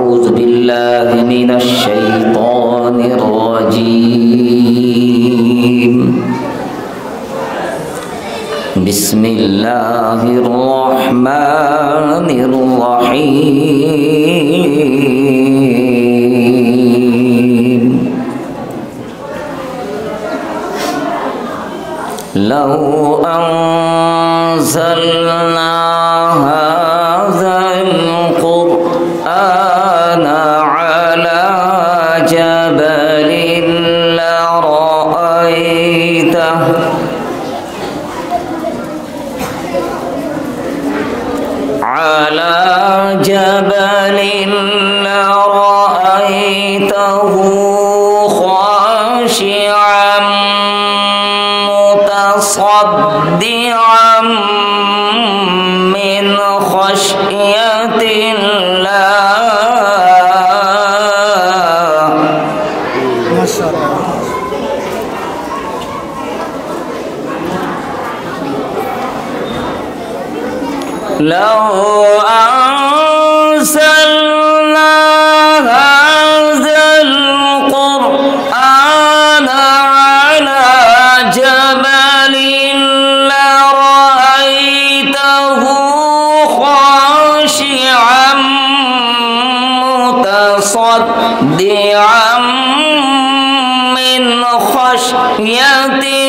अऊज़ु बिल्लाहि मिनश शैतानिर रजीम। बिस्मिल्लाहिर रहमानिर रहीम। लौ अंज़लना हाज़ल क़ुरआन अला जबलिन लरअयतहु अला जबलिन लरअयतहु ख़ाशिअन मुतसद्दिअन मिन ख़श्यतिल्लाह। लौ अंज़लना हाज़ल क़ुरआन अला जबलिन लरअयतहु ख़ाशिअन मुतसद्दिअन मिन ख़श्यतिल्लाह।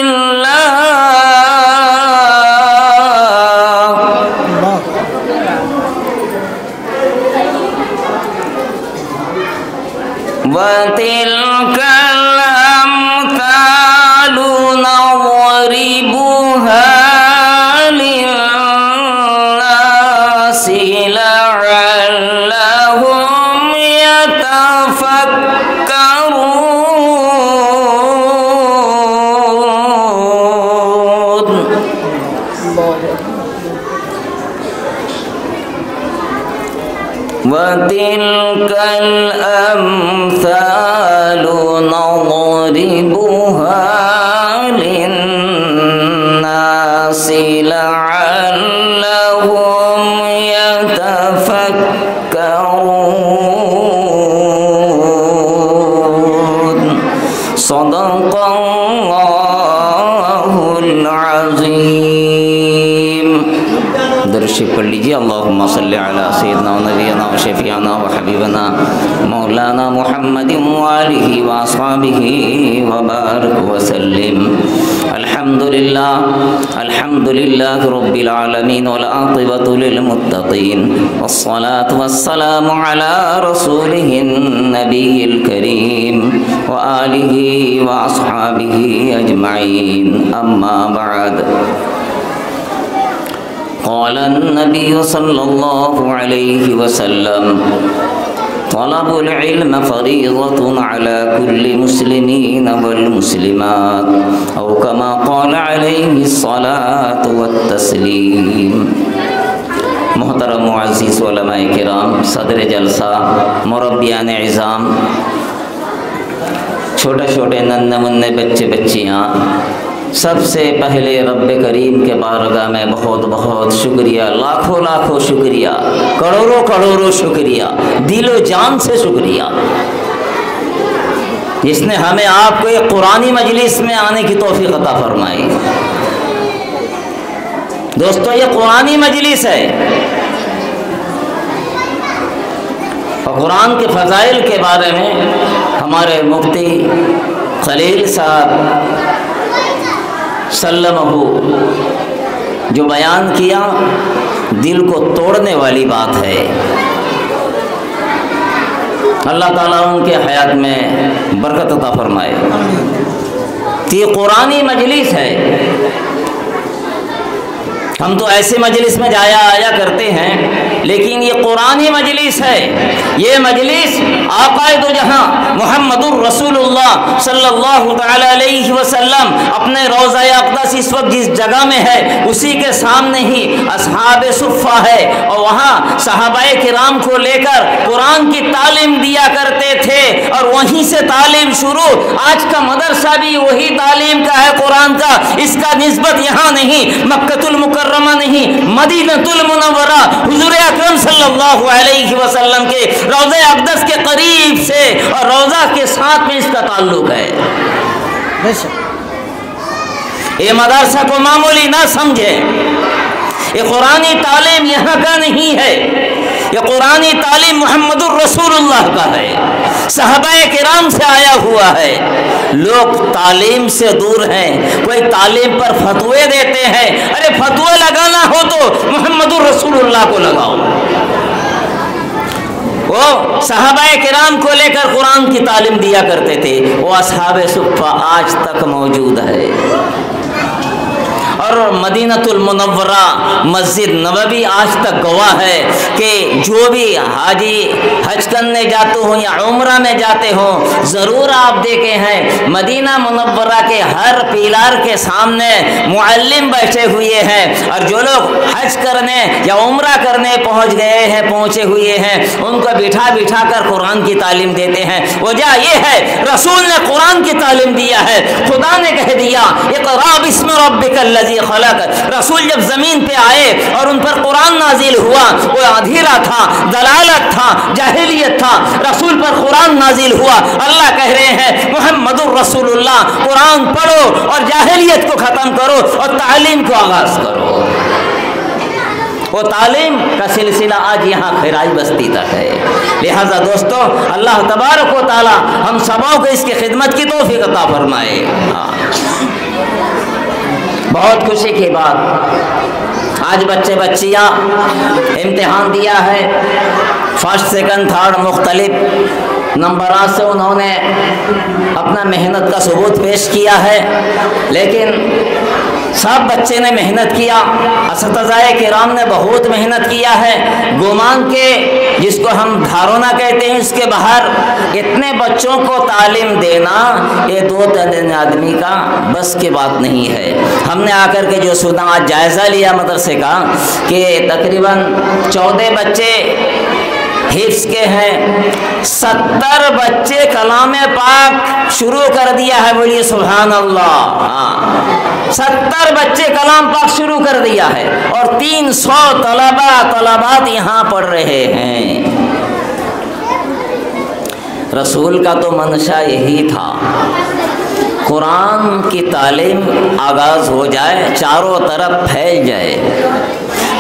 वतिल्कल अम्सालु नज़रिबुहा लिन्नासि लअल्लहुम यतफक्करून। वतिल्कल अम्सालु नज़रिबुहा लिन्नासि लअल्लहुम यतफक्करून। सदक़ल्लाहुल अज़ीम। दर्शक पढ़ लीजिए। अल्लाहुम्मा सल्लि अला सय्यिदिना व नबियना व शफीअना व हबीबना मौलाना मुहम्मदिन व आलिहि व अस्हाबिहि व बारिक व सल्लिम। अल्हम्दुलिल्लाह अल्हम्दुलिल्लाहि रब्बिल आलमीन वल आक़िबतु लिल मुत्तक़ीन वस्सलातु वस्सलामु अला रसूलिहिन नबिय्यिल करीम व आलिहि व अस्हाबिहि अजमईन। अम्मा बअद। क़ाल नबी सल्लल्लाहु अलैहि वसल्लम तलबुल इल्म फ़रीज़तुन अला कुल्लि मुस्लिमीन वल मुस्लिमात औ कमा क़ाल अलैहि सलातु वत्तस्लीम। मोहतरम मुअज़्ज़िज़ उलमाए किराम, सदर जलसा, मुरब्बियान इज़ाम, छोटे छोटे नन्हे मुन्ने बच्चे बच्चियाँ, सबसे पहले रब्ब करीम के बारगाह में बहुत बहुत शुक्रिया, लाखों लाखों शुक्रिया, करोड़ों करोड़ों शुक्रिया, दिलो जान से शुक्रिया, जिसने हमें आपको एक कुरानी मजलिस में आने की तौफीक अता फरमाई। दोस्तों, ये कुरानी मजलिस है और कुरान के फ़ज़ाइल के बारे में हमारे मुफ्ती खलील साहब सल्लमहु जो बयान किया, दिल को तोड़ने वाली बात है। अल्लाह ताला उनके हयात में बरकत अता फरमाए। ये कुरानी मजलिस है। हम तो ऐसे मजलिस में जाया आया करते हैं, लेकिन ये कुरानी मजलिस है। ये मजलिस आक़ाए दो जहां मुहम्मदुर रसूलुल्लाह सल्लल्लाहु तआला अलैहि वसल्लम अपने रोज़ा अक़दस इस वक्त जिस जगह में है, उसी के सामने ही अस्हाबे सुफ़्फ़ा है और वहाँ सहाबाए किराम को लेकर कुरान की तालीम दिया करते थे और वहीं से तालीम शुरू। आज का मदरसा भी वही तालीम का है, कुरान का। इसका निस्बत यहाँ नहीं, मक्कतुल मुकर्रमा नहीं, मदीनतुल मुनव्वरा हुज़ूर अकरम सल्लल्लाहु अलैहि वसल्लम के रोज़े अक़दस के करीब से और रोज़ा के साथ में इसका ताल्लुक है। ये मदरसा को मामूली ना समझे, ये कुरानी तालीम यहाँ का नहीं है, ये कुरानी तालीम मुहम्मदुर रसूलुल्लाह का है, सहाबाए किराम से आया हुआ है। लोग तालीम से दूर हैं, कोई तालीम पर फतवे देते हैं। अरे फतवा लगाना हो तो मुहम्मदुर रसूलुल्लाह को लगाओ। वो सहाबाए किराम को लेकर कुरान की तालीम दिया करते थे, वो असहाबे सुफ़्फ़ा आज तक मौजूद है। और मदीनतुल मुनव्वरा मस्जिद नबवी आज तक गवाह है कि जो भी हाजी हज करने जाते हो या उम्रा में जाते हो, ज़रूर आप देखे हैं मदीना मुनव्वरा के हर पीलार के सामने मुअल्लिम बैठे हुए हैं। और जो लोग हज करने या उम्रा करने पहुँचे हुए हैं, उनको बिठा बिठा कर कुरान की तालीम देते हैं। वजह यह है रसूल ने कुरान की तालीम दिया है। खुदा ने कह दिया इक़रा बिस्मि रब्बिकल्लज़ी खलक़। रसूल जब ज़मीन पे आए और उन पर कुरान नाजिल हुआ, वो अंधेरा था, दलालत था, जाहिलियत था, रसूल पर कुरान नाजिल हुआ। अल्लाह कह रहे हैं मुहम्मदुर रसूलुल्लाह, कुरान पढ़ो और जाहिलियत को ख़त्म करो और तालीम को आगाज़ करो। वो तालीम का सिलसिला आज यहाँ खिराई बस्ती तक है। लिहाजा दोस्तों, अल्लाह तबारक व तआला हम सबों को इसकी खिदमत की तौफीक अता फरमाए। बहुत खुशी की बात, आज बच्चे बच्चियाँ इम्तिहान दिया है, फर्स्ट सेकंड थर्ड मुख्तलिफ नंबरात से उन्होंने अपना मेहनत का सबूत पेश किया है। लेकिन सब बच्चे ने मेहनत किया, असतिज़ाए किराम ने बहुत मेहनत किया है। गुमान के जिसको हम धारणा कहते हैं, इसके बाहर इतने बच्चों को तालीम देना ये 2-3 आदमी का बस की बात नहीं है। हमने आकर के जो सुना, आज जायज़ा लिया मदरसे का कि तकरीबन 14 बच्चे हिफ्ज़ के हैं, 70 बच्चे कलाम पाक शुरू कर दिया है। बोलिए सुभान अल्लाह। हाँ, 70 बच्चे कलाम पाक शुरू कर दिया है और 300 तलबात यहाँ पढ़ रहे हैं। रसूल का तो मंशा यही था, कुरान की तालीम आगाज़ हो जाए, चारों तरफ फैल जाए।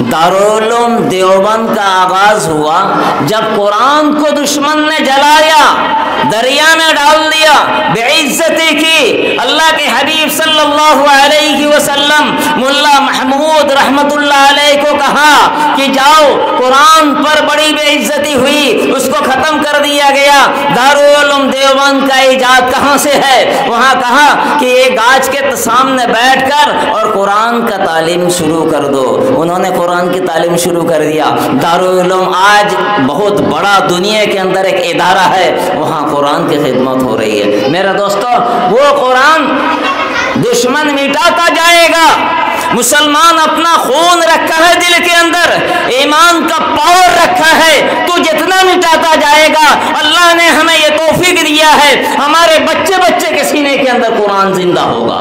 दारुल उलूम देवबंद का आगाज़ हुआ जब कुरान को दुश्मन ने जलाया, दरिया में डाल दिया, बेइज्जती की। अल्लाह के हबीब सल्लल्लाहु अलैहि वसल्लम मुल्ला महमूद रहमतुल्लाह अलैह को कहा कि जाओ, कुरान पर बड़ी बेइज्जती हुई, उसको ख़त्म कर दिया गया। दारुल उलूम देवबंद का इजाद कहाँ से है? वहाँ कहा कि ये गाछ के सामने बैठकर और कुरान का तालीम शुरू कर दो। उन्होंने कुरान की तालीम शुरू कर दिया। दारुल उलूम आज बहुत बड़ा दुनिया के अंदर एक इदारा है, वहाँ कुरान की खिदमत हो रही है। मेरे दोस्तों, वो कुरान दुश्मन मिटाता जाएगा। मुसलमान अपना खून रखा है दिल के अंदर, ईमान का पावर रखा है, तो जितना मिटाता जाएगा। अल्लाह ने हमें ये तौफीक दिया है, हमारे बच्चे बच्चे के सीने के अंदर कुरान जिंदा होगा।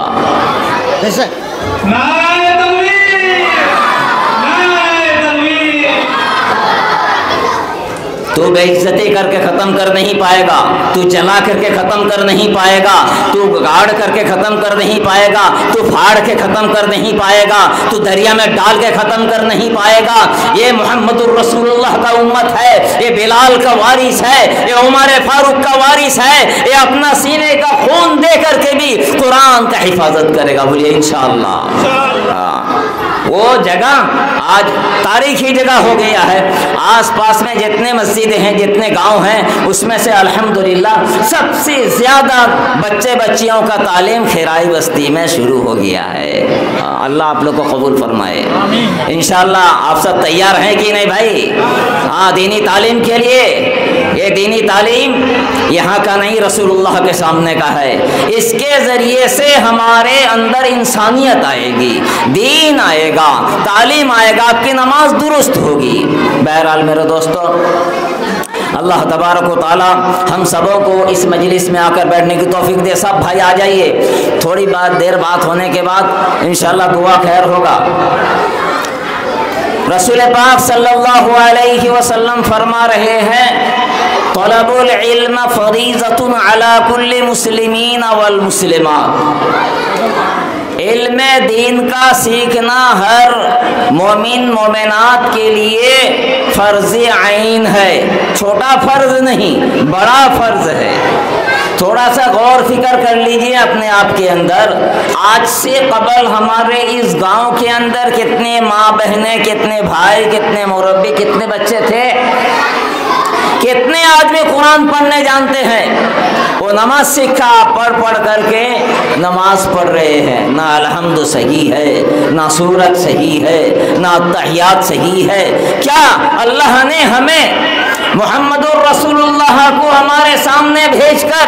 तू बेइज्जती करके ख़त्म कर नहीं पाएगा, तू जला करके ख़त्म कर नहीं पाएगा, तू गाड़ करके ख़त्म कर नहीं पाएगा, तू फाड़ के ख़त्म कर नहीं पाएगा, तू दरिया में डाल के ख़त्म कर नहीं पाएगा। ये मुहम्मदुर रसूलुल्लाह का उम्मत है, ये बिलाल का वारिस है, ये उमर फारूक का वारिस है, ये अपना सीने का खून दे करके भी कुरान का हिफाजत करेगा। बोलिए इंशाअल्लाह। वो जगह आज तारीखी जगह हो गया है। आस पास में जितने मस्जिदें हैं, जितने गांव हैं, उसमें से अल्हम्दुलिल्लाह सबसे ज़्यादा बच्चे बच्चियों का तालीम खिराई बस्ती में शुरू हो गया है। अल्लाह आप लोग को कबूल फरमाए। इंशाअल्लाह आप सब तैयार हैं कि नहीं भाई? हाँ, दीनी तालीम के लिए। ये दीनी तालीम यहाँ का नहीं, रसूलुल्लाह के सामने का है। इसके ज़रिए से हमारे अंदर इंसानियत आएगी, दीन आएगा, तालीम आएगा, आपकी नमाज दुरुस्त होगी। बहरहाल मेरे दोस्तों, अल्लाह तबारक व तआला हम सबों को इस मजलिस में आकर बैठने की तौफीक दे। सब भाई आ जाइए, थोड़ी देर बात होने के बाद इंशाअल्लाह दुआ खैर होगा। रसूल पाक सल्लल्लाहु अलैहि वसल्लम फरमा रहे हैं, तलबुल इल्म फरीज़तुन अला कुल्ली मुस्लिमीन वल मुस्लिमात। इल्म दीन का सीखना हर मोमिन मोमिनात के लिए फ़र्ज़ आइन है। छोटा फ़र्ज़ नहीं, बड़ा फ़र्ज़ है। थोड़ा सा गौर फिक्र कर लीजिए अपने आप के अंदर। आज से कबल हमारे इस गांव के अंदर कितने माँ बहनें, कितने भाई, कितने मुरब्बी, कितने बच्चे थे, कितने आदमी कुरान पढ़ने जानते हैं। वो नमाज सीखा, पढ़ करके नमाज पढ़ रहे हैं, ना अलहम्दु सही है, ना सूरत सही है, ना तहियात सही है। क्या अल्लाह ने हमें मुहम्मदुर रसूलुल्लाह को हमारे सामने भेजकर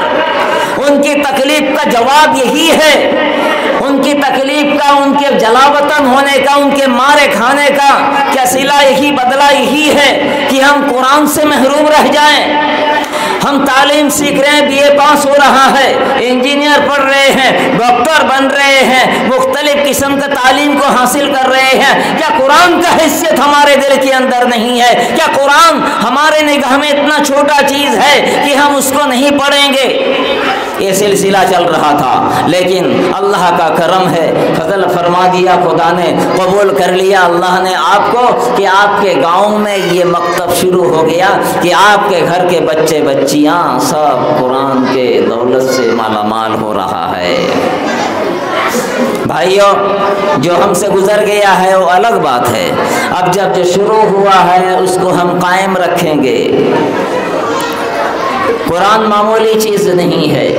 उनकी तकलीफ का जवाब यही है, उनकी तकलीफ का, उनके जलावतन होने का, उनके मारे खाने का क्या सिला यही, बदला यही है कि हम कुरान से महरूम रह जाएं? हम तालीम सीख रहे हैं, बीए पास हो रहा है, इंजीनियर पढ़ रहे हैं, डॉक्टर बन रहे हैं, मुख्तलिफ किस्म का तालीम को हासिल कर रहे हैं। क्या कुरान का हैसियत हमारे दिल के अंदर नहीं है? क्या कुरान हमारे निगाह में इतना छोटा चीज़ है कि हम उसको नहीं पढ़ेंगे? ये सिलसिला चल रहा था, लेकिन अल्लाह का करम है, फजल फरमा दिया, खुदा ने कबूल कर लिया अल्लाह ने आपको कि आपके गांव में ये मकतब शुरू हो गया कि आपके घर के बच्चे बच्चियां सब कुरान के दौलत से मालामाल हो रहा है। भाइयों, जो हमसे गुजर गया है वो अलग बात है, अब जब जो शुरू हुआ है उसको हम कायम रखेंगे। कुरान मामूली चीज़ नहीं है।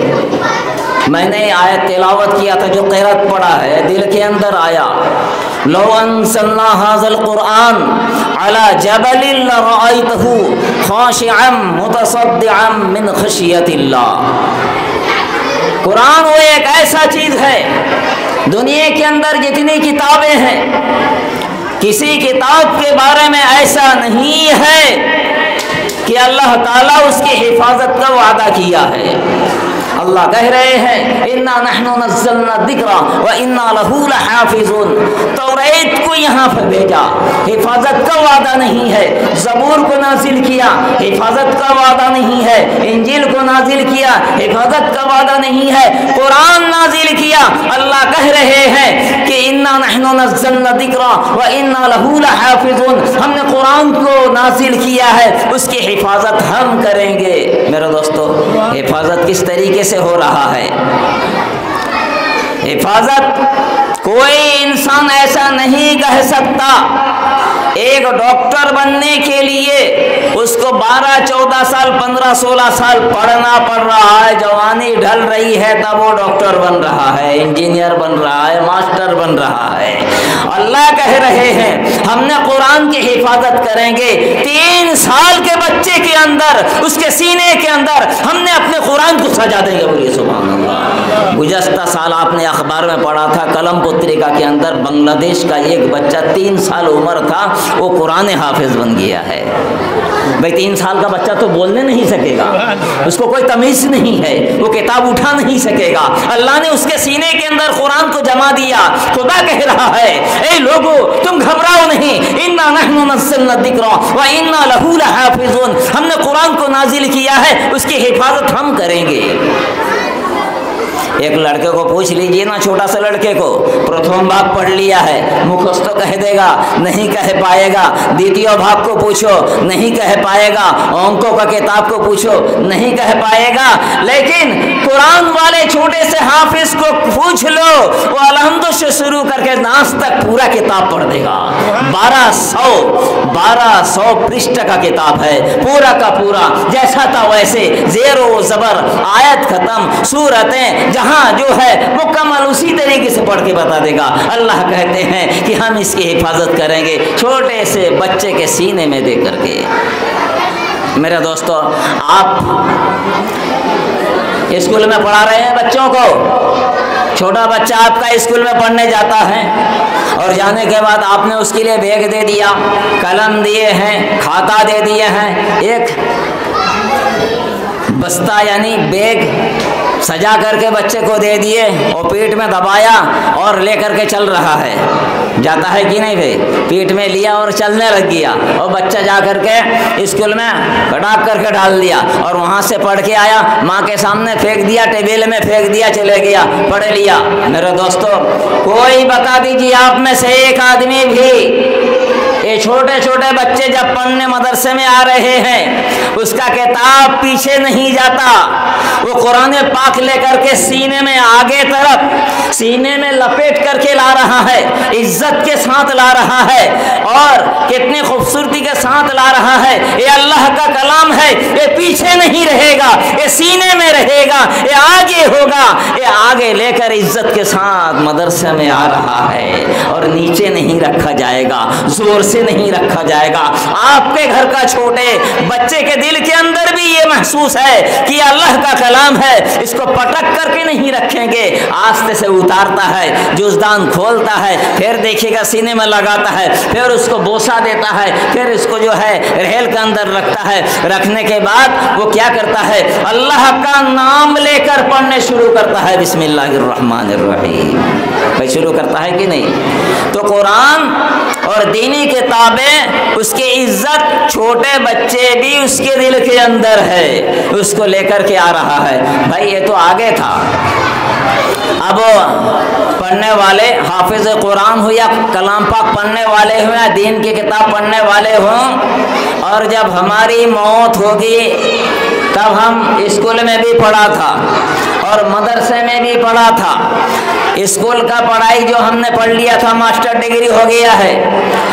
मैंने आयत तिलावत किया था, जो क़िरात पढ़ा है, दिल के अंदर आया, लो अंज़लना हाज़ल कुरान अला जबलिन लरअयतहु खाशिअन मुतसद्दिअन मिन खशियतिल्लाह। कुरान वो एक ऐसा चीज़ है, दुनिया के अंदर जितनी किताबें हैं, किसी किताब के बारे में ऐसा नहीं है कि अल्लाह ताला उसकी हिफाजत का वादा किया है। अल्लाह कह रहे हैं, इन्ना नहनु नज़्ज़लना ज़िक्रा व इन्ना लहू लहाफ़िज़ून। तौरात को यहाँ पर भेजा, हिफाजत का वादा नहीं है। ज़बूर को नाजिल किया, हिफाजत का वादा नहीं है। इंजील को नाजिल किया, हिफाजत का वादा नहीं है। कुरान नाजिल किया, अल्लाह कह रहे हैं कि इन्ना नहनु नज़्ज़लना ज़िक्रा व इन्ना लहू लहाफ़िज़ून। हमने कुरान को नाजिल किया है, उसकी हिफाजत हम करेंगे। मेरे दोस्तों, हिफाजत किस तरीके से हो रहा है? हिफाजत कोई इंसान ऐसा नहीं कह सकता। एक डॉक्टर बनने के लिए उसको 12, 14 साल, 15, 16 साल पढ़ना पड़ रहा है। जवानी ढल रही है तब वो डॉक्टर बन रहा है, इंजीनियर बन रहा है, मास्टर बन रहा है। अल्लाह कह रहे हैं, हमने कुरान की हिफाजत करेंगे। 3 साल के बच्चे के अंदर, उसके सीने के अंदर हमने अपने कुरान को सजा देंगे। बोलिए सुभान अल्लाह। गुज़श्ता साल आपने अखबार में पढ़ा था, कलम पत्रिका के अंदर बांग्लादेश का एक बच्चा 3 साल उम्र था, वो कुरान हाफिज बन गया है। भाई 3 साल का बच्चा तो बोलने नहीं सकेगा, उसको कोई तमीज़ नहीं है, वो किताब उठा नहीं सकेगा। अल्लाह ने उसके सीने के अंदर कुरान को जमा दिया। खुदा कह रहा है, ए लोगो तुम घबराओ नहीं, इन्ना नहनु नज़्ज़लना ज़िक्रा व इन्ना लहू लहाफ़िज़ून। हमने कुरान को नाजिल किया है, उसकी हिफाजत हम करेंगे। एक लड़के को पूछ लीजिए ना, छोटा सा लड़के को, प्रथम भाग पढ़ लिया है, मुखस्त तो कह देगा, नहीं कह पाएगा। द्वितीय भाग को पूछो, नहीं कह पाएगा। अंकों का किताब को पूछो, नहीं कह पाएगा। लेकिन कुरान वाले छोटे से हाफिज को पूछ लो, वो अलहम्दु से शुरू करके नास तक पूरा किताब पढ़ देगा। 1200 पृष्ठ का किताब है, पूरा का पूरा जैसा था वैसे, ज़ेरो ज़बर, आयत खत्म, सूरतें जहाँ जो है मुकम्मल उसी तरीके से पढ़ के बता देगा। अल्लाह कहते हैं कि हम इसकी हिफाजत करेंगे, छोटे से बच्चे के सीने में दे करके। मेरे दोस्तों, आप स्कूल में पढ़ा रहे हैं बच्चों को, छोटा बच्चा आपका स्कूल में पढ़ने जाता है और जाने के बाद आपने उसके लिए बैग दे दिया, कलम दिए हैं, खाता दे दिए हैं, एक बस्ता यानी बैग सजा करके बच्चे को दे दिए और पीठ में दबाया और लेकर के चल रहा है। जाता है कि नहीं भाई? पीठ में लिया और चलने लग गया और बच्चा जा करके स्कूल में कटाप करके डाल दिया और वहाँ से पढ़ के आया, माँ के सामने फेंक दिया, टेबल में फेंक दिया, चले गया, पढ़ लिया। मेरे दोस्तों, कोई बता दीजिए आप में से एक आदमी भी, ये छोटे छोटे बच्चे जब पढ़ने मदरसे में आ रहे हैं, उसका किताब पीछे नहीं जाता, वो कुरान पाक लेकर के सीने में आगे तरफ सीने में लपेट करके ला रहा है, इज्जत के साथ ला रहा है और कितनी खूबसूरती के साथ ला रहा है। ये अल्लाह का कलाम है, ये पीछे नहीं रहेगा, ये सीने में रहेगा, ये आगे होगा, ये आगे लेकर इज्जत के साथ मदरसे में आ रहा है और नीचे नहीं रखा जाएगा, जोर से नहीं रखा जाएगा। आपके घर का छोटे बच्चे के दिल के अंदर भी ये महसूस है कि अल्लाह का कलाम है, इसको पटक करके नहीं रखेंगे, आस्ते से उतारता है, जुज़दान खोलता है, फिर देखिएगा सीने में लगाता है, फिर उसको बोसा देता है, फिर इसको जो है रेल के अंदर रखता है। रखने के बाद वो क्या करता है? अल्लाह का नाम लेकर पढ़ने शुरू करता है, बिस्मिल्लाहिर्रहमानिर्रहीम भाई शुरू करता है कि नहीं? तो कुरान और दीनी किताबें, उसकी इज्जत छोटे बच्चे भी उसके दिल के अंदर है, उसको लेकर के आ रहा है। भाई ये तो आगे था, अब पढ़ने वाले हाफिज कुरान हो या कलाम पाक पढ़ने वाले हो या दीन की किताब पढ़ने वाले हों, और जब हमारी मौत होगी तब हम स्कूल में भी पढ़ा था और मदरसे में भी पढ़ा था। स्कूल का पढ़ाई जो हमने पढ़ लिया था, मास्टर डिग्री हो गया है,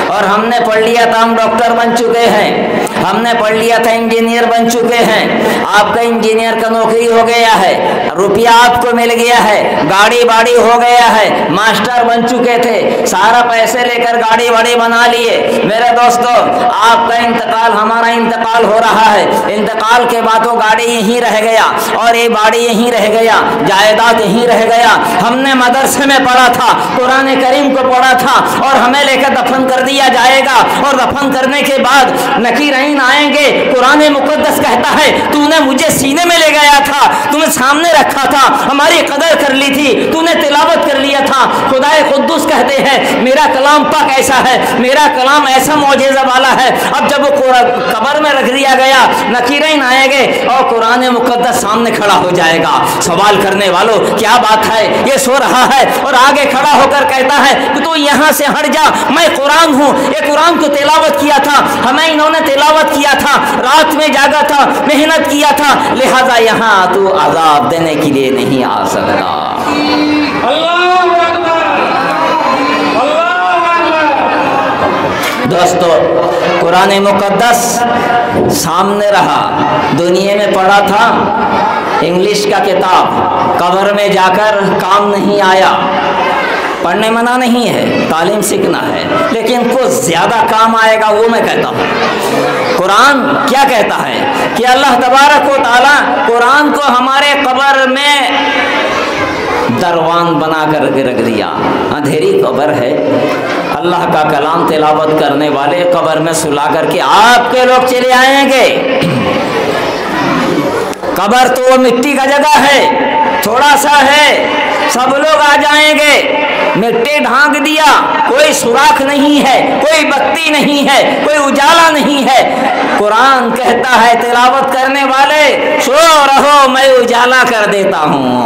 और हमने पढ़ लिया था, हम डॉक्टर बन चुके हैं, हमने पढ़ लिया था, इंजीनियर बन चुके हैं। आपका इंजीनियर का नौकरी हो गया है, रुपया आपको मिल गया है, गाड़ी बाड़ी हो गया है, मास्टर बन चुके थे, सारा पैसे लेकर गाड़ी वाड़ी बना लिए। मेरे दोस्तों, आपका इंतकाल, हमारा इंतकाल हो रहा है, इंतकाल के बाद वो गाड़ी यहीं रह गया और ये बाड़ी यहीं रह गया, जायदाद यहीं रह गया। हमने मदरसे में पढ़ा था, कुरान करीम को पढ़ा था और हमें लेकर दफन कर दिया जाएगा, और दफन करने के बाद नकीरैन आएंगे। कुरान मुकद्दस कहता है, तूने मुझे सीने में ले गया था, तूने सामने रखा था, हमारी कदर कर ली थी, तूने तिलावत कर लिया था। खुदाए खुद्दूस कहते हैं, मेरा कलाम पाक ऐसा है, मेरा कलाम ऐसा मौजज़ा वाला है। अब जब वो कब्र में रख दिया गया, नकीरैन आएंगे और कुरान मुकद्दस सामने खड़ा हो जाएगा। सवाल करने वालों, क्या बात है? ये सो रहा है और आगे खड़ा होकर कहता है कि तू यहाँ से हट जा, मैं कुरान हूँ, ये कुरान को तिलावत किया था, हमें इन्होंने तिलावत किया था, रात में जागा था, मेहनत किया था, लिहाजा यहाँ तू अजाब देने के लिए नहीं आ सकता। दोस्तों, कुरान मुकद्दस सामने रहा, दुनिया में पढ़ा था, इंग्लिश का किताब, कब्र में जाकर काम नहीं आया। पढ़ने मना नहीं है, तालीम सीखना है, लेकिन कुछ ज़्यादा काम आएगा, वो मैं कहता हूँ। कुरान क्या कहता है कि अल्लाह तबारक व तआला कुरान को हमारे कब्र में दरवान बना करके रख दिया। अंधेरी कब्र है, अल्लाह का कलाम तिलावत करने वाले कब्र में सुला करके आपके लोग चले आएंगे। कब्र तो वो मिट्टी का जगह है, थोड़ा सा है, सब लोग आ जाएंगे, मिट्टी ढांक दिया, कोई सुराख नहीं है, कोई बत्ती नहीं है, कोई उजाला नहीं है। कुरान कहता है तिलावत करने वाले, सो रहो, मैं उजाला कर देता हूँ।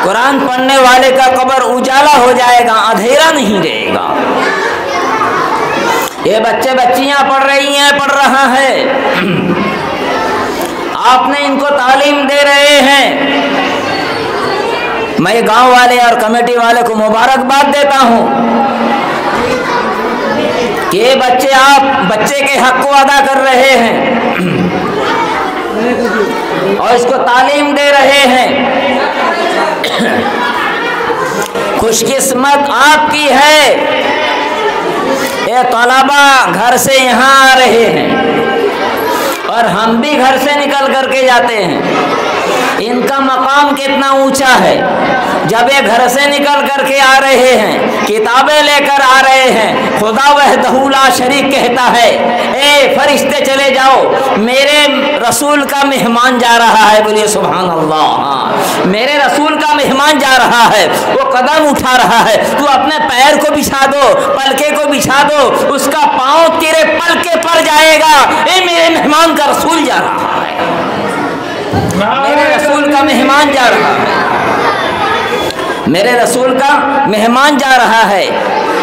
कुरान पढ़ने वाले का कब्र उजाला हो जाएगा, अंधेरा नहीं रहेगा। ये बच्चे बच्चियां पढ़ रही हैं, पढ़ रहा है, आपने इनको तालीम दे रहे हैं। मैं गांव वाले और कमेटी वाले को मुबारकबाद देता हूं कि ये बच्चे, आप बच्चे के हक को अदा कर रहे हैं और इसको तालीम दे रहे हैं। खुशकिस्मत आपकी है, ये तलबा घर से यहाँ आ रहे हैं और हम भी घर से निकल करके जाते हैं। इनका मकाम कितना ऊंचा है, जब ये घर से निकल करके आ रहे हैं किताबें लेकर आ रहे हैं। खुदा वहदहू ला शरीक कहता है, ए फरिश्ते चले जाओ, मेरे रसूल का मेहमान जा रहा है। बोलिए सुभान अल्लाह। हाँ, मेरे रसूल का मेहमान जा रहा है, वो कदम उठा रहा है, तू अपने पैर को बिछा दो, पलके को बिछा दो, उसका पाँव तेरे पलके पर जाएगा। ए मेरे मेहमान का रसूल जा रहा है, मेरे रसूल का मेहमान जा रहा है, मेरे रसूल का मेहमान जा रहा है।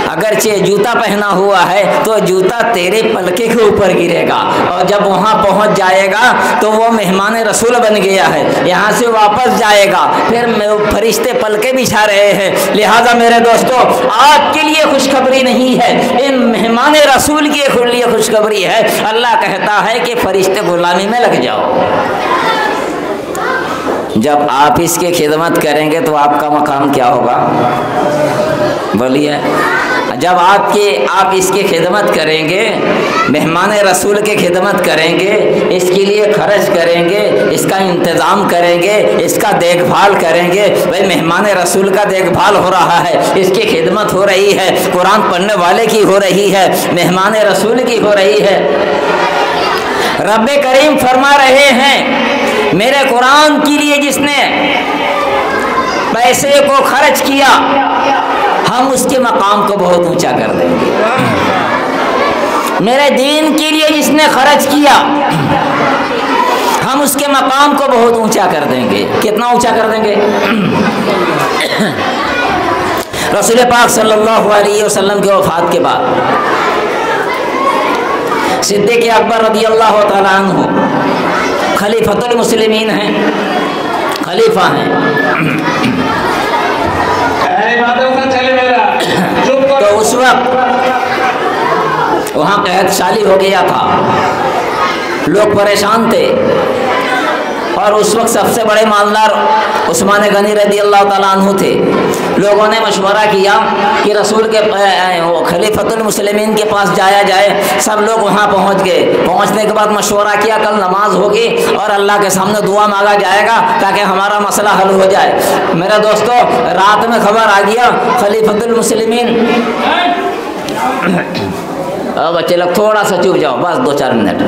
अगरचे जूता पहना हुआ है तो जूता तेरे पलके के ऊपर गिरेगा, और जब वहाँ पहुँच जाएगा तो वो मेहमान रसूल बन गया है। यहाँ से वापस जाएगा, फिर फरिश्ते पलके बिछा रहे हैं। लिहाजा मेरे दोस्तों, आपके लिए खुशखबरी नहीं है, इन मेहमान रसूल के लिए खुशखबरी है। अल्लाह कहता है कि फरिश्ते गुलामी में लग जाओ। जब आप इसकी खिदमत करेंगे तो आपका मकाम क्या होगा? बोलिए। जब आप इसकी खिदमत करेंगे, मेहमान रसूल की खिदमत करेंगे, इसके लिए खर्च करेंगे, इसका इंतज़ाम करेंगे, इसका देखभाल करेंगे। भाई मेहमान रसूल का देखभाल हो रहा है, इसकी खिदमत हो रही है, कुरान पढ़ने वाले की हो रही है, मेहमान रसूल की हो रही है। रब करीम फरमा रहे हैं, मेरे कुरान के लिए जिसने पैसे को खर्च किया, हम उसके मकाम को बहुत ऊंचा कर देंगे। मेरे दीन के लिए जिसने खर्च किया, हम उसके मकाम को बहुत ऊंचा कर देंगे। कितना ऊंचा कर देंगे? रसूल पाक सल्लल्लाहु अलैहि वसल्लम के वफात के बाद सिद्दीक़ अकबर रज़ियल्लाहु ताला अन्हु खलीफतुल मुस्लिमीन हैं, खलीफा हैं। तो उस वक्त वहाँ कहत शाली हो गया था, लोग परेशान थे, और उस वक्त सबसे बड़े मालदार उस्मान गनी रज़ियल्लाहु ताला अन्हु थे। लोगों ने मशवरा किया कि रसूल के खलीफतुल मुस्लिमीन के पास जाया जाए। सब लोग वहाँ पहुँच गए। पहुँचने के बाद मशवरा किया, कल नमाज होगी और अल्लाह के सामने दुआ मांगा जाएगा ताकि हमारा मसला हल हो जाए। मेरे दोस्तों, रात में खबर आ गया खलीफतुल मुस्लिमीन। बच्चे लोग थोड़ा सा चुप जाओ, बस 2-4 मिनट।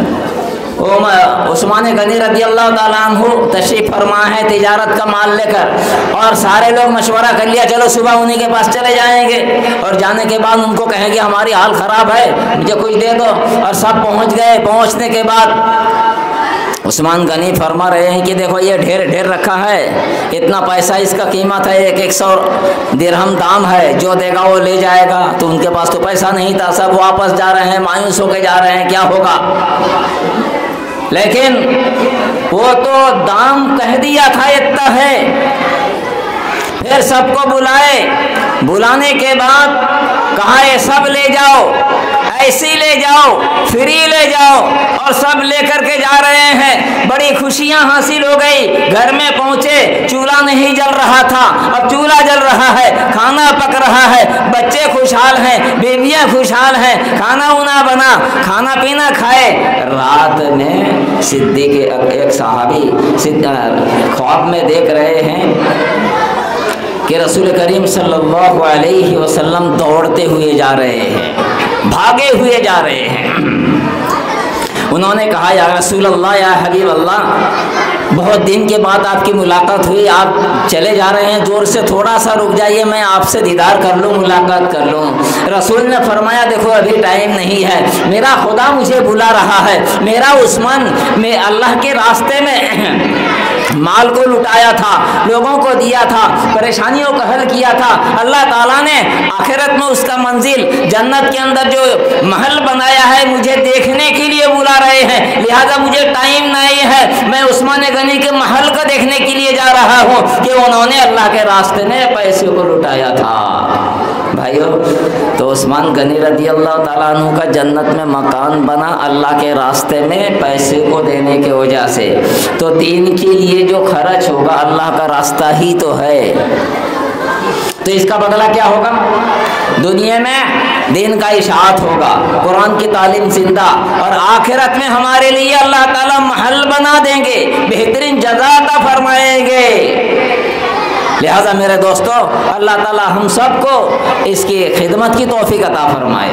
उस्मान गनी रज़ियल्लाहु ताला अन्हु तशरीफ़ फरमा है तिजारत का माल लेकर, और सारे लोग मशवरा कर लिया, चलो सुबह उन्हीं के पास चले जाएंगे, और जाने के बाद उनको कहेंगे हमारी हाल ख़राब है, मुझे कुछ दे दो। और सब पहुंच गए। पहुंचने के बाद उस्मान गनी फरमा रहे हैं कि देखो ये ढेर रखा है, इतना पैसा इसका कीमत है, 100 दिरहम दाम है, जो देगा वो ले जाएगा। तो उनके पास तो पैसा नहीं था, सब वापस जा रहे हैं, मायूस होकर जा रहे हैं, क्या होगा। लेकिन वो तो दाम कह दिया था इतना है। फिर सबको बुलाए, बुलाने के बाद कहा ये सब ले जाओ, ऐसे ले जाओ, फ्री ले जाओ, और सब लेकर के जा रहे हैं। बड़ी खुशियां हासिल हो गई। घर में पहुंचे, चूल्हा नहीं जल रहा था, अब चूल्हा जल रहा है, खाना पक रहा है, बच्चे खुशहाल हैं, बीवियां खुशहाल हैं, खाना उना बना, खाना पीना खाए। रात में सिद्दीक़ एक सहाबी ख्वाब में देख रहे हैं कि रसूल करीम सल्लल्लाहु अलैहि वसल्लम दौड़ते हुए जा रहे हैं, भागे हुए जा रहे हैं। उन्होंने कहा, या रसूल अल्लाह, या हबीब अल्लाह, बहुत दिन के बाद आपकी मुलाकात हुई, आप चले जा रहे हैं, जोर से थोड़ा सा रुक जाइए, मैं आपसे दीदार कर लूँ, मुलाकात कर लूँ। रसूल ने फरमाया, देखो अभी टाइम नहीं है, मेरा खुदा मुझे बुला रहा है। मेरा उस्मान में अल्लाह के रास्ते में माल को लुटाया था, लोगों को दिया था, परेशानियों का हल किया था। अल्लाह ताला ने आखिरत में उसका मंजिल जन्नत के अंदर जो महल बनाया है, मुझे देखने के लिए बुला रहे हैं। लिहाजा मुझे टाइम नहीं है, मैं उस्मान गनी के महल को देखने के लिए जा रहा हूँ कि उन्होंने अल्लाह के रास्ते में पैसे को लुटाया था। भाइयों, तो उस्मान गनी रज़ियल्लाहु ताला अन्हु का जन्नत में मकान बना अल्लाह के रास्ते में पैसे को देने के वजह से। तो दीन के लिए जो खर्च होगा, अल्लाह का रास्ता ही तो है, तो इसका बदला क्या होगा? दुनिया में दीन का इशाअत होगा, कुरान की तालीम जिंदा, और आखिरत में हमारे लिए अल्लाह ताला महल बना देंगे, बेहतरीन जज़ा अता फरमाएंगे। लिहाजा मेरे दोस्तों, अल्लाह ताला हम सबको इसकी खिदमत की तौफीक अता फरमाए।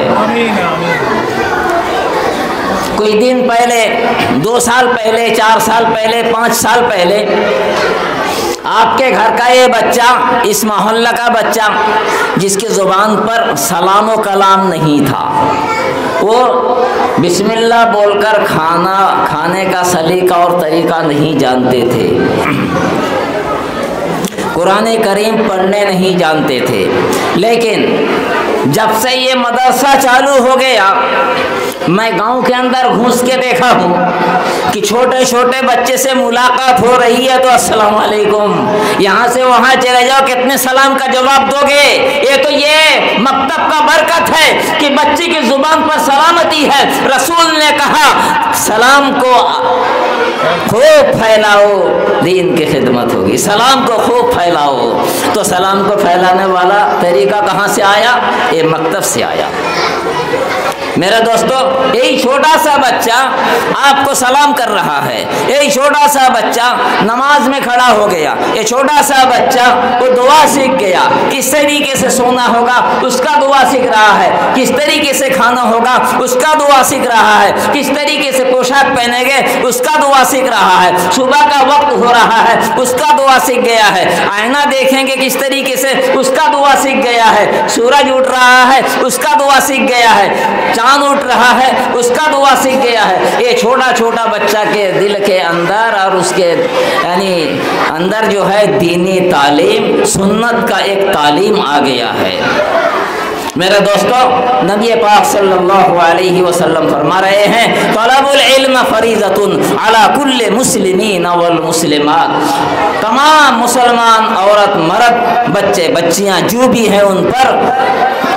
कोई दिन पहले, 2 साल पहले, 4 साल पहले, 5 साल पहले आपके घर का ये बच्चा, इस मोहल्ला का बच्चा जिसकी ज़ुबान पर सलाम व कलाम नहीं था, वो बिस्मिल्लाह बोलकर खाने का सलीका और तरीका नहीं जानते थे, कुरान करीम पढ़ने नहीं जानते थे। लेकिन जब से ये मदरसा चालू हो गया, मैं गांव के अंदर घुस के देखा हूँ कि छोटे छोटे बच्चे से मुलाकात हो रही है तो अस्सलाम वालेकुम, यहाँ से वहाँ चले जाओ कितने सलाम का जवाब दोगे। ये मकतब का बरकत है कि बच्चे की जुबान पर सलामती है। रसूल ने कहा सलाम को खूब फैलाओ, दीन की खिदमत होगी। सलाम को खूब फैलाओ। तो सलाम को फैलाने वाला तरीका कहाँ से आया? ये मकतब से आया। मेरे दोस्तों, यही छोटा सा बच्चा आपको सलाम कर रहा है, यही छोटा सा बच्चा नमाज में खड़ा हो गया, ये छोटा सा बच्चा वो दुआ सीख गया, किस तरीके से सोना होगा उसका दुआ सीख रहा है, किस तरीके से खाना होगा उसका दुआ सीख रहा है, किस तरीके से पोशाक पहनेंगे उसका दुआ सीख रहा है, सुबह का वक्त हो रहा है उसका दुआ सीख गया है, आईना देखेंगे किस तरीके से उसका दुआ सीख गया है, सूरज उठ रहा है उसका दुआ सीख गया है, चांद उठ रहा है उसका दुआ सीख गया है। ये छोटा छोटा बच्चा के दिल के अंदर और उसके यानी अंदर जो है दीनी तालीम, सुन्नत का एक तालीम आ गया है। मेरे दोस्तों, नबी पाक सल्लल्लाहु अलैहि वसल्लम फरमा रहे हैं तलबुल इल्म फरीज़तुन अला कुल्ले मुस्लिमीन वल मुस्लिमात। तमाम मुसलमान औरत, मर्द, बच्चे, बच्चियां जो भी हैं उन पर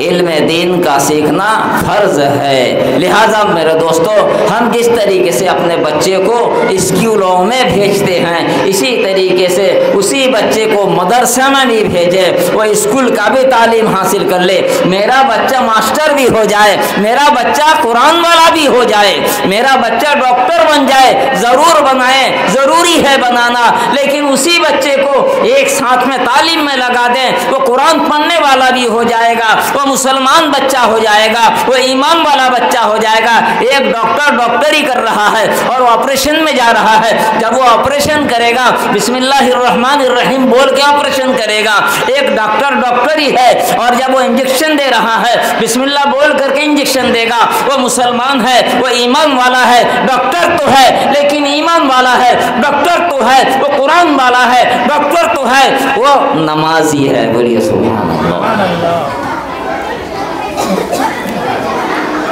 इल्म दीन का सीखना फ़र्ज है। लिहाजा मेरे दोस्तों, हम जिस तरीके से अपने बच्चे को स्कूलों में भेजते हैं, इसी तरीके से उसी बच्चे को मदरसा में भी भेजे, वो स्कूल का भी तालीम हासिल कर ले। मेरा बच्चा मास्टर भी हो जाए, मेरा बच्चा कुरान वाला भी हो जाए, मेरा बच्चा डॉक्टर बन जाए, ज़रूर बनाए, ज़रूरी है बनाना, लेकिन उसी बच्चे को एक साथ में तालीम में लगा दें, वो कुरान पढ़ने वाला भी हो जाएगा, वो मुसलमान बच्चा हो जाएगा, वो ईमान वाला बच्चा हो जाएगा। एक डॉक्टर डॉक्टरी कर रहा है और ऑपरेशन में जा रहा है, जब वो ऑपरेशन करेगा बिस्मिल्लाहिर्रहमानिर्रहीम बोल के ऑपरेशन करेगा। एक डॉक्टर डॉक्टरी है और जब वो इंजेक्शन दे रहा है बिस्मिल्लाह बोल करके इंजेक्शन देगा। वो मुसलमान है, वो ईमान वाला है, डॉक्टर तो है लेकिन ईमान वाला है, डॉक्टर तो है, वो कुरान वाला है, डॉक्टर तो है, वो नमाजी है। बोलिए सुभान अल्लाह।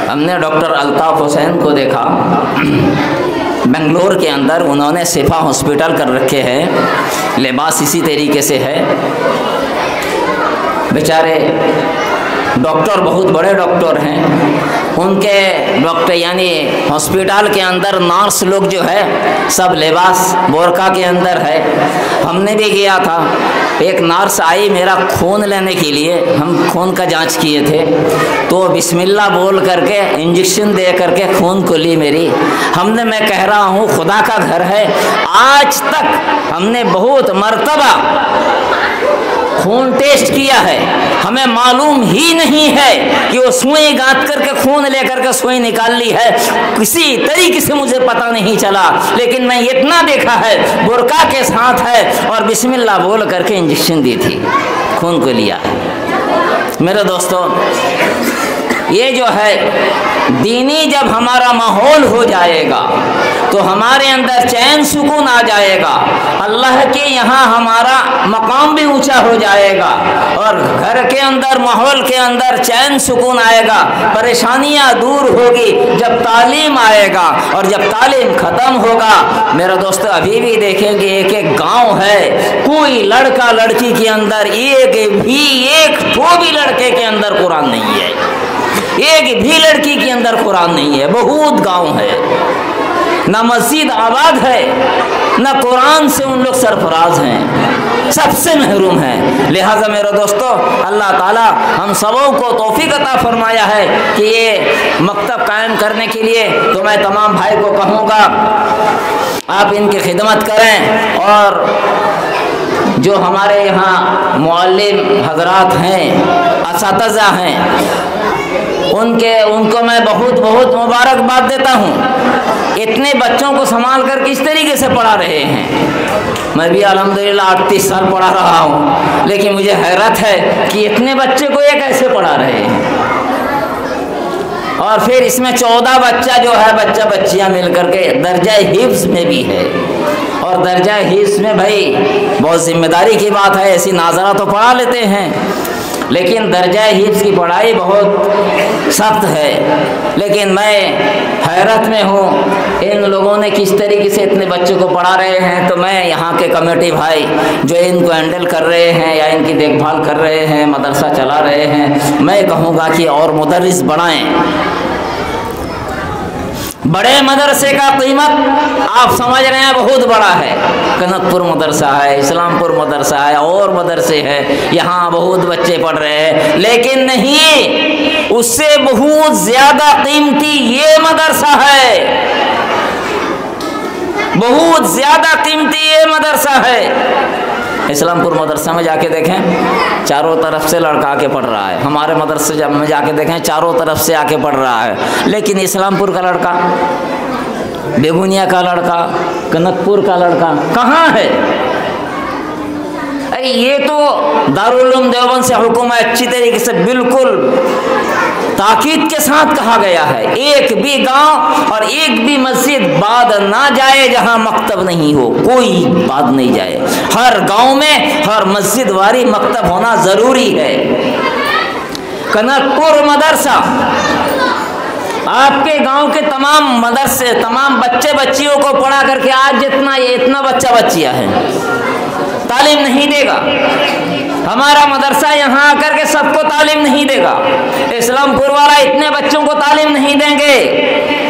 हमने डॉक्टर अल्ताफ हुसैन को देखा बेंगलोर के अंदर, उन्होंने शिफा हॉस्पिटल कर रखे हैं, लिबास इसी तरीके से है। बेचारे डॉक्टर बहुत बड़े डॉक्टर हैं, उनके डॉक्टर यानी हॉस्पिटल के अंदर नर्स लोग जो है सब लिबास बोरका के अंदर है। हमने भी किया था, एक नर्स आई मेरा खून लेने के लिए, हम खून का जांच किए थे, तो बिस्मिल्लाह बोल करके इंजेक्शन दे करके खून को ली मेरी। मैं कह रहा हूँ खुदा का घर है, आज तक हमने बहुत मर्तबा खून टेस्ट किया है, हमें मालूम ही नहीं है कि वो सुई गांथ करके खून लेकर के सुई निकाल ली है, किसी तरीके से मुझे पता नहीं चला, लेकिन मैं इतना देखा है बुरका के साथ है और बिस्मिल्लाह बोल करके इंजेक्शन दी थी, खून को लिया। मेरे दोस्तों, ये जो है दीनी जब हमारा माहौल हो जाएगा तो हमारे अंदर चैन सुकून आ जाएगा, अल्लाह के यहाँ हमारा मकाम भी ऊंचा हो जाएगा और घर के अंदर माहौल के अंदर चैन सुकून आएगा, परेशानियाँ दूर होगी जब तालीम आएगा। और जब तालीम ख़त्म होगा मेरे दोस्तों, अभी भी देखेंगे एक एक गाँव है, कोई लड़का लड़की के अंदर एक भी लड़के के अंदर कुरान नहीं है, एक भी लड़की के अंदर कुरान नहीं है। बहुत गांव है, ना मस्जिद आबाद है, ना कुरान से उन लोग सरफराज हैं, सबसे महरूम हैं। लिहाजा मेरे दोस्तों, अल्लाह ताला हम सबों को तौफीक अता फरमाया है कि ये मकतब कायम करने के लिए। तो मैं तमाम भाई को कहूँगा आप इनकी खिदमत करें और जो हमारे यहाँ मुअल्लिम हजरात हैं, असातिज़ा हैं, उनको मैं बहुत बहुत मुबारकबाद देता हूँ। इतने बच्चों को संभाल कर किस तरीके से पढ़ा रहे हैं। मैं भी अल्हम्दुलिल्लाह 38 साल पढ़ा रहा हूँ, लेकिन मुझे हैरत है कि इतने बच्चे को ये कैसे पढ़ा रहे हैं। और फिर इसमें 14 बच्चा जो है, बच्चा बच्चियाँ मिल करके दर्जा हिफ्ज़ में भी है। और दर्जा हिफ्ज़ में भाई बहुत जिम्मेदारी की बात है। ऐसी नाज़रा तो पढ़ा लेते हैं, लेकिन दर्जा हिफ्ज़ की पढ़ाई बहुत सख्त है। लेकिन मैं हैरत में हूँ, इन लोगों ने किस तरीके से इतने बच्चों को पढ़ा रहे हैं। तो मैं यहाँ के कमेटी भाई जो इनको हैंडल कर रहे हैं या इनकी देखभाल कर रहे हैं, मदरसा चला रहे हैं, मैं कहूँगा कि और मुदर्रिस बढ़ाएँ। बड़े मदरसे का कीमत आप समझ रहे हैं बहुत बड़ा है। कनकपुर मदरसा है, इस्लामपुर मदरसा है, और मदरसे हैं, यहाँ बहुत बच्चे पढ़ रहे हैं। लेकिन नहीं, उससे बहुत ज़्यादा कीमती ये मदरसा है, बहुत ज़्यादा कीमती ये मदरसा है। इस्लामपुर मदरसा में जाके देखें, चारों तरफ से लड़का आके पढ़ रहा है। हमारे मदरसे में जाके देखें, चारों तरफ से आके पढ़ रहा है। लेकिन इस्लामपुर का लड़का, बेगुनिया का लड़का, कनकपुर का लड़का कहाँ है? अरे ये तो दारुल उलूम देवबंद से हुक्म है, अच्छी तरीके से बिल्कुल ताकीद के साथ कहा गया है, एक भी गांव और एक भी मस्जिद बाद ना जाए जहां मकतब नहीं हो, कोई बाद नहीं जाए। हर गांव में हर मस्जिद वाली मकतब होना ज़रूरी है। कनकपुर मदरसा आपके गांव के तमाम मदरसे, तमाम बच्चे बच्चियों को पढ़ा करके आज जितना ये इतना बच्चा बच्चियां हैं तालीम नहीं देगा। हमारा मदरसा यहाँ आकर के सबको तालीम नहीं देगा। इस्लामपुर वाला इतने बच्चों को तालीम नहीं देंगे,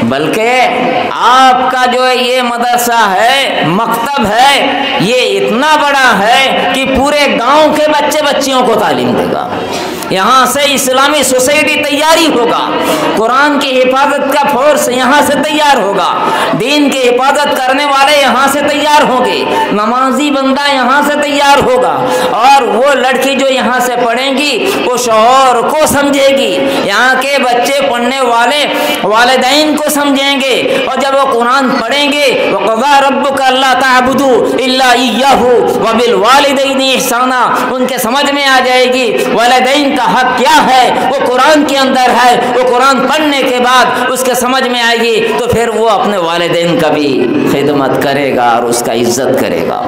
बल्कि आपका जो ये मदरसा है, मकतब है, ये इतना बड़ा है कि पूरे गांव के बच्चे बच्चियों को तालीम देगा। यहाँ से इस्लामी सोसाइटी तैयारी होगा, कुरान की हिफाजत का फोर्स यहाँ से तैयार होगा, दीन की हिफाजत करने वाले यहाँ से तैयार होंगे, नमाजी बंदा यहाँ से तैयार होगा। और वो लड़की जो यहाँ से पढ़ेंगी वो शौहर को समझेगी, यहाँ के बच्चे पढ़ने वाले वालिदैन को समझेंगे। और जब वो कुरान पढ़ेंगे, वो क़ज़ा रब्बुका अल्ला ताबुदू इल्ला इय्याहु व बिल वालिदैनि इहसाना, उनके समझ में आ जाएगी वालिदैन का हक क्या है, वो कुरान के अंदर है। वो कुरान पढ़ने के बाद उसके समझ में आएगी, तो फिर वो अपने वालिदैन का भी खिदमत करेगा और उसका इज्जत करेगा।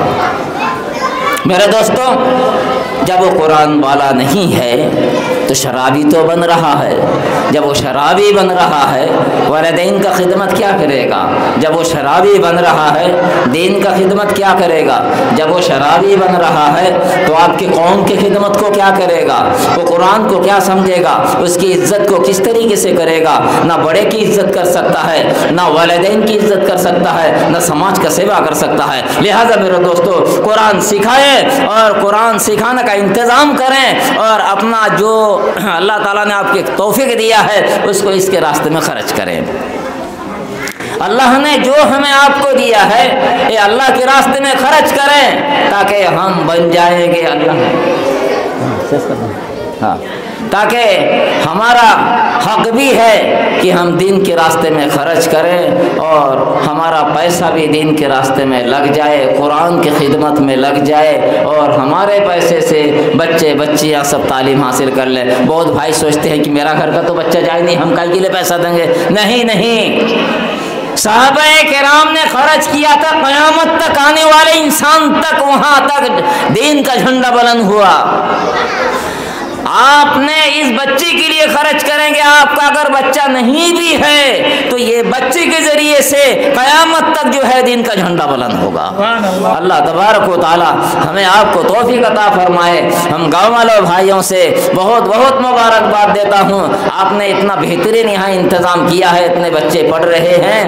मेरे दोस्तों, जब वो कुरान वाला नहीं है तो शराबी तो बन रहा है। जब वो शराबी बन रहा है, वालिदैन का खिदमत क्या करेगा? जब वो शराबी बन रहा है, दीन का खिदमत क्या करेगा? जब वो शराबी बन रहा है तो आपकी कौम की खिदमत को क्या करेगा? वो कुरान को क्या समझेगा? उसकी इज्जत को किस तरीके से करेगा? ना बड़े की इज्जत कर सकता है, ना वालिदैन की इज्जत कर सकता है, ना समाज का सेवा कर सकता है। लिहाजा मेरे दोस्तों, कुरान सिखाएं और कुरान सिखाने का इंतज़ाम करें, और अपना जो अल्लाह ताला ने आपके तौफीक दिया है उसको इसके रास्ते में खर्च करें। अल्लाह ने जो हमें आपको दिया है ये अल्लाह के रास्ते में खर्च करें, ताकि हम बन जाएंगे अल्लाह, हाँ, ताकि हमारा हक भी है कि हम दीन के रास्ते में खर्च करें और हमारा पैसा भी दीन के रास्ते में लग जाए, कुरान की खिदमत में लग जाए, और हमारे पैसे से बच्चे बच्चियाँ सब तालीम हासिल कर लें। बहुत भाई सोचते हैं कि मेरा घर का तो बच्चा जाए नहीं, हम कल के लिए पैसा देंगे। नहीं नहीं, सहाबाए किराम ने खर्च किया था, क़यामत तक आने वाले इंसान तक वहाँ तक दीन का झंडा बुलंद हुआ। आपने इस बच्चे के लिए खर्च करेंगे, आपका अगर बच्चा नहीं भी है तो ये बच्चे के जरिए से क़यामत तक जो है दीन का झंडा बुलंद होगा। अल्लाह तबारक व तआला हमें आपको तौफीक अता फरमाए। हम गाँव वालों भाइयों से बहुत बहुत मुबारकबाद देता हूँ, आपने इतना बेहतरीन यहाँ इंतज़ाम किया है, इतने बच्चे पढ़ रहे हैं,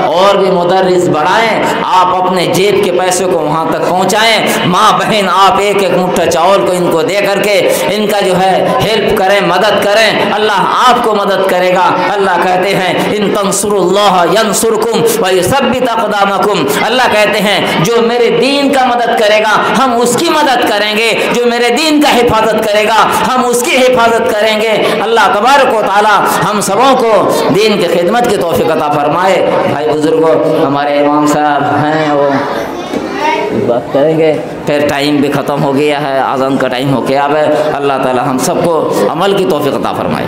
और भी मुदर्रिस बढ़ाएँ। आप अपने जेब के पैसे को वहाँ तक पहुँचाएँ। माँ बहन आप एक एक मुट्ठा चावल को इनको दे करके इनका जो है हेल्प करें, मदद करें। अल्लाह आपको मदद करेगा। अल्लाह कहते हैं इन तंसुरुल्लाह यंसुरकुम व युसब्बित अक़दामकुम। अल्लाह कहते हैं जो मेरे दीन का मदद करेगा हम उसकी मदद करेंगे, जो मेरे दीन का हिफाजत करेगा हम उसकी हिफाजत करेंगे। अल्लाह तबारक व तआला हम सबों को दीन की खिदमत की तौफीक अता फरमाए। भाई बुजुर्गों, हमारे इमाम साहब हैं वो बात करेंगे, फिर टाइम भी ख़त्म हो गया है, आज़ान का टाइम हो गया है। अल्लाह ताला हम सबको अमल की तौफीक अता फरमाए।